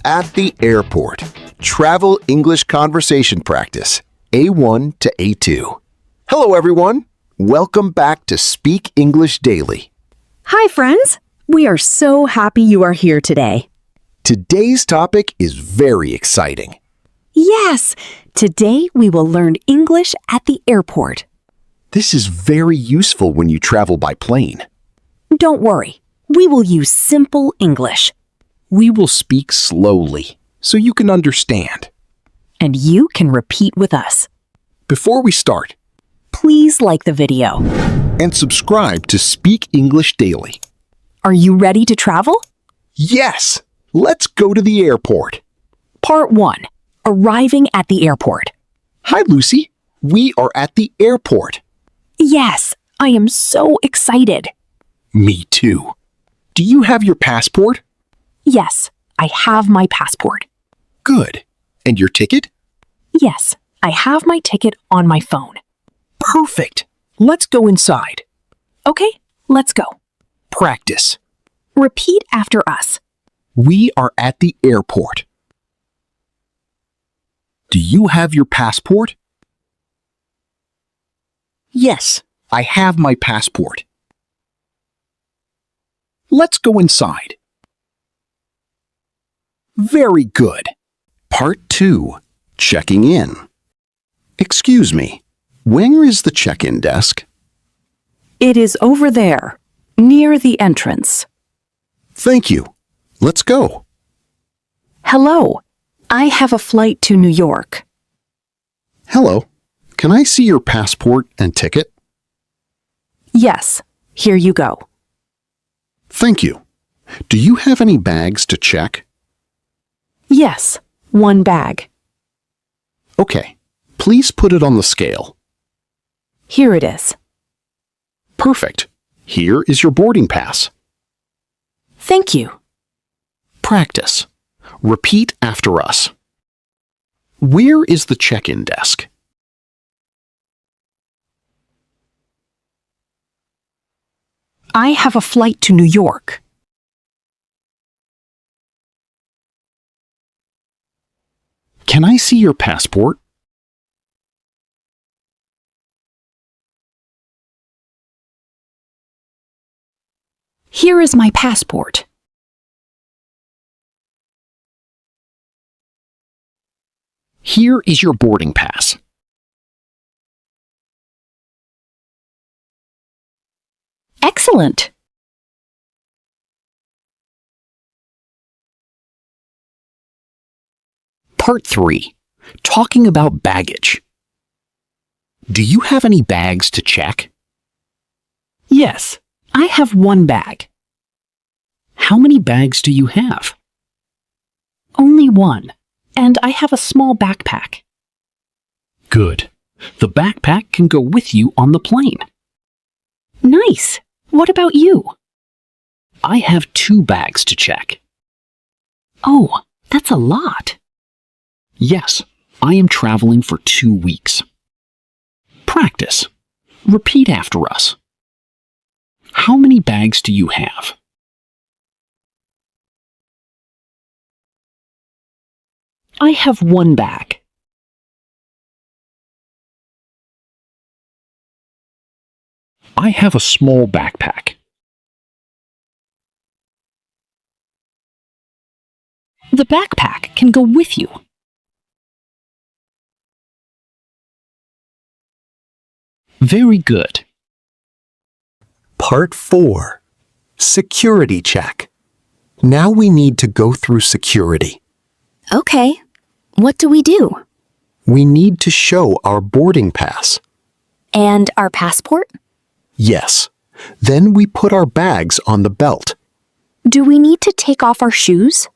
At the airport. Travel English conversation practice. A1 to A2. Hello, everyone. Welcome back to Speak English Daily. Hi, friends. We are so happy you are here today. Today's topic is very exciting. Yes, today we will learn English at the airport. This is very useful when you travel by plane. Don't worry, we will use simple English. We will speak slowly so you can understand. And you can repeat with us. Before we start, Please like the video. and subscribe to Speak English Daily. Are you ready to travel? Yes, let's go to the airport. Part 1. Arriving at the airport. Hi, Lucy. We are at the airport. Yes, I am so excited. Me too. Do you have your passport? Yes, I have my passport. Good. And your ticket? Yes, I have my ticket on my phone. Perfect. Let's go inside. Okay, let's go. Practice. Repeat after us. We are at the airport. Do you have your passport? Yes, I have my passport. Let's go inside. Very good. Part 2. Checking in. Excuse me, where is the check-in desk? It is over there, near the entrance. Thank you. Let's go. Hello, I have a flight to New York. Hello. Can I see your passport and ticket? Yes, here you go. Thank you. Do you have any bags to check? Yes, one bag. Okay. Please put it on the scale. Here it is. Perfect. Here is your boarding pass. Thank you. Practice. Repeat after us. Where is the check-in desk? I have a flight to New York. Can I see your passport? Here is my passport. Here is your boarding pass. Excellent. Part 3. Talking about baggage. Do you have any bags to check? Yes, I have one bag. How many bags do you have? Only one, and I have a small backpack. Good. The backpack can go with you on the plane. Nice. What about you? I have 2 bags to check. Oh, that's a lot. Yes, I am traveling for 2 weeks. Practice. Repeat after us. How many bags do you have? I have one bag. I have a small backpack. The backpack can go with you. Very good. Part 4. Security check. Now we need to go through security. Okay. What do we do? We need to show our boarding pass. And our passport? Yes. Then we put our bags on the belt. Do we need to take off our shoes?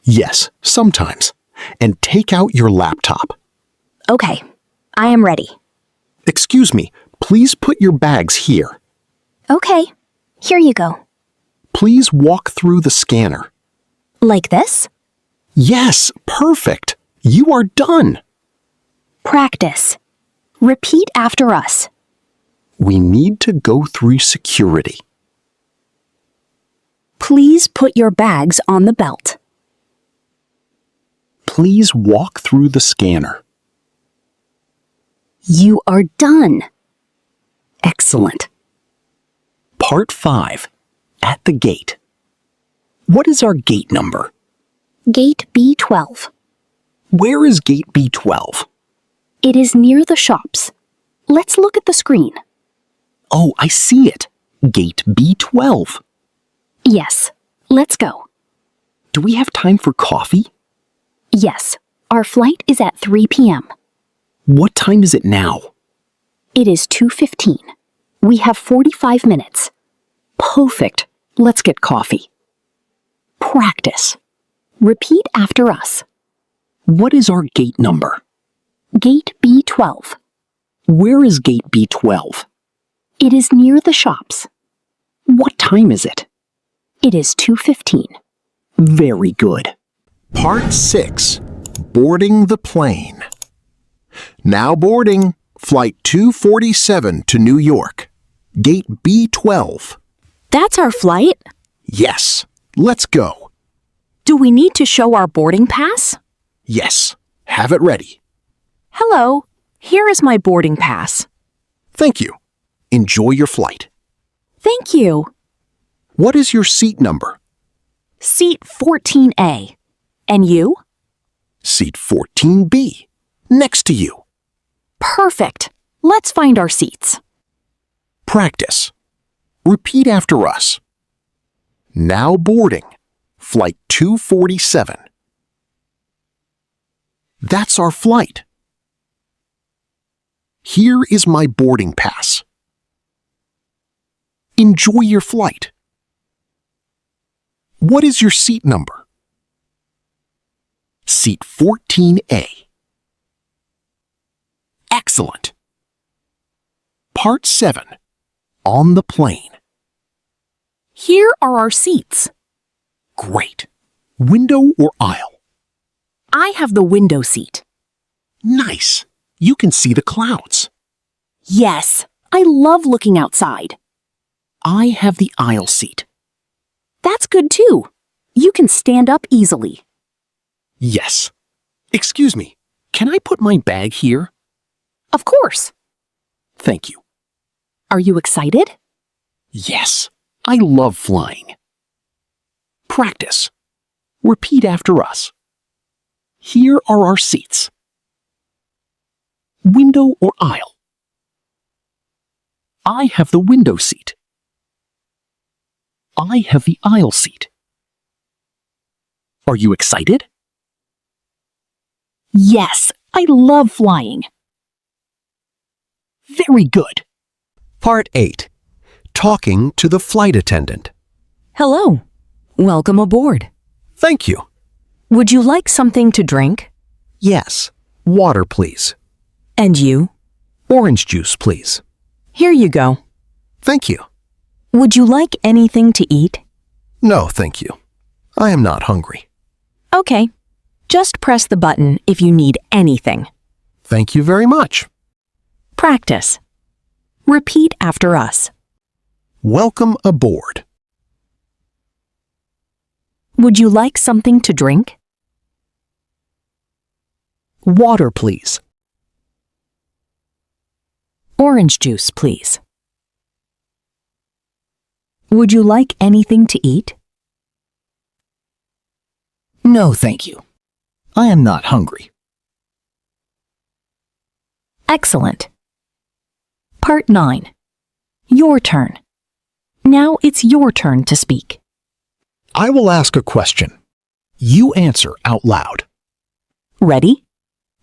Yes, sometimes. And take out your laptop. Okay. I am ready. Excuse me, please put your bags here. Okay. Here you go. Please walk through the scanner. Like this? Yes, perfect. You are done. Practice. Repeat after us. We need to go through security. Please put your bags on the belt. Please walk through the scanner. You are done. Excellent. Part 5. At the gate. What is our gate number? Gate B12. Where is gate B12? It is near the shops. Let's look at the screen. Oh, I see it. Gate B12. Yes, let's go. Do we have time for coffee? Yes, our flight is at 3 p.m. What time is it now? It is 2:15. We have 45 minutes. Perfect. Let's get coffee. Practice. Repeat after us. What is our gate number? Gate B12. Where is gate B12? It is near the shops. What time is it? It is 2:15. Very good. Part 6. Boarding the plane. Now boarding. Flight 247 to New York. Gate B12. That's our flight? Yes. Let's go. Do we need to show our boarding pass? Yes. Have it ready. Hello. Here is my boarding pass. Thank you. Enjoy your flight. Thank you. What is your seat number? Seat 14A. And you? Seat 14B. Next to you. Perfect. Let's find our seats. Practice. Repeat after us. Now boarding. Flight 247. That's our flight. Here is my boarding pass. Enjoy your flight. What is your seat number? Seat 14A. Excellent. Part 7. On the plane. Here are our seats. Great. Window or aisle? I have the window seat. Nice. You can see the clouds. Yes, I love looking outside. I have the aisle seat. That's good too. You can stand up easily. Yes. Excuse me. Can I put my bag here? Of course. Thank you. Are you excited? Yes, I love flying. Practice. Repeat after us. Here are our seats. Window or aisle? I have the window seat. I have the aisle seat. Are you excited? Yes, I love flying. Very good. Part 8. Talking to the flight attendant. Hello. Welcome aboard. Thank you. Would you like something to drink? Yes. Water, please. And you? Orange juice, please. Here you go. Thank you. Would you like anything to eat? No, thank you. I am not hungry. Okay. Just press the button if you need anything. Thank you very much. Practice. Repeat after us. Welcome aboard. Would you like something to drink? Water, please. Orange juice, please. Would you like anything to eat? No, thank you. I am not hungry. Excellent. Part 9. Your turn. Now it's your turn to speak. I will ask a question. You answer out loud. Ready?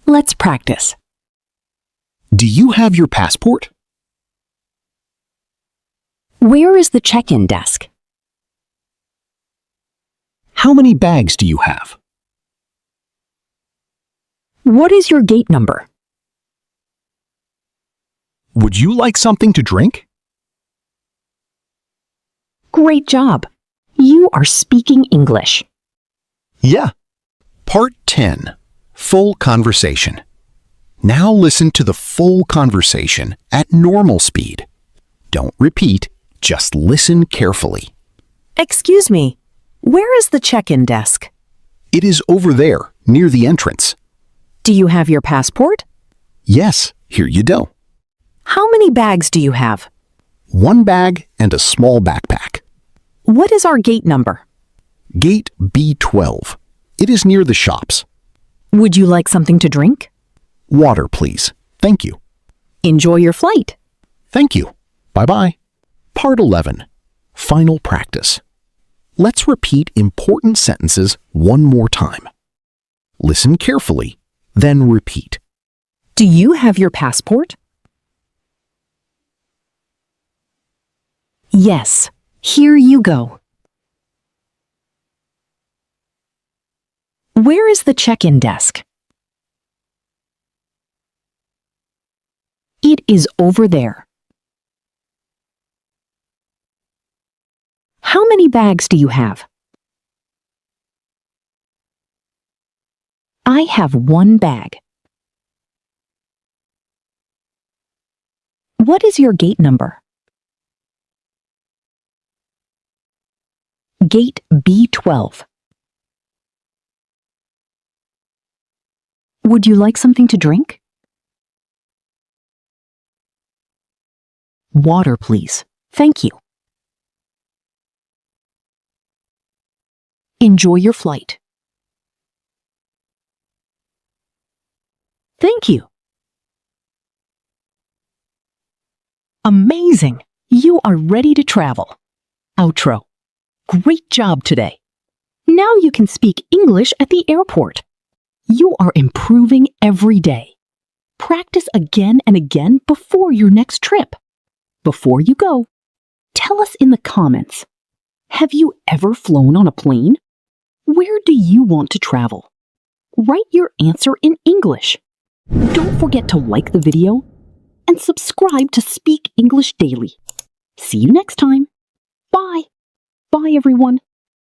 Let's practice. Do you have your passport? Where is the check-in desk? How many bags do you have? What is your gate number? Would you like something to drink? Great job. You are speaking English. Yeah. Part 10. Full conversation. Now listen to the full conversation at normal speed. Don't repeat, just listen carefully. Excuse me, where is the check-in desk? It is over there, near the entrance. Do you have your passport? Yes, here you go. How many bags do you have? 1 bag and a small backpack. What is our gate number? Gate B12. It is near the shops. Would you like something to drink? Water, please. Thank you. Enjoy your flight. Thank you. Bye-bye. Part 11. Final practice. Let's repeat important sentences one more time. Listen carefully, then repeat. Do you have your passport? Yes. Here you go. Where is the check-in desk? It is over there. How many bags do you have? I have 1 bag. What is your gate number? Gate B12. Would you like something to drink? Water, please. Thank you. Enjoy your flight. Thank you. Amazing! You are ready to travel. Outro. Great job today. Now you can speak English at the airport. You are improving every day. Practice again and again before your next trip. Before you go, tell us in the comments, have you ever flown on a plane? Where do you want to travel? Write your answer in English. Don't forget to like the video and subscribe to Speak English Daily. See you next time. Bye. Bye, everyone.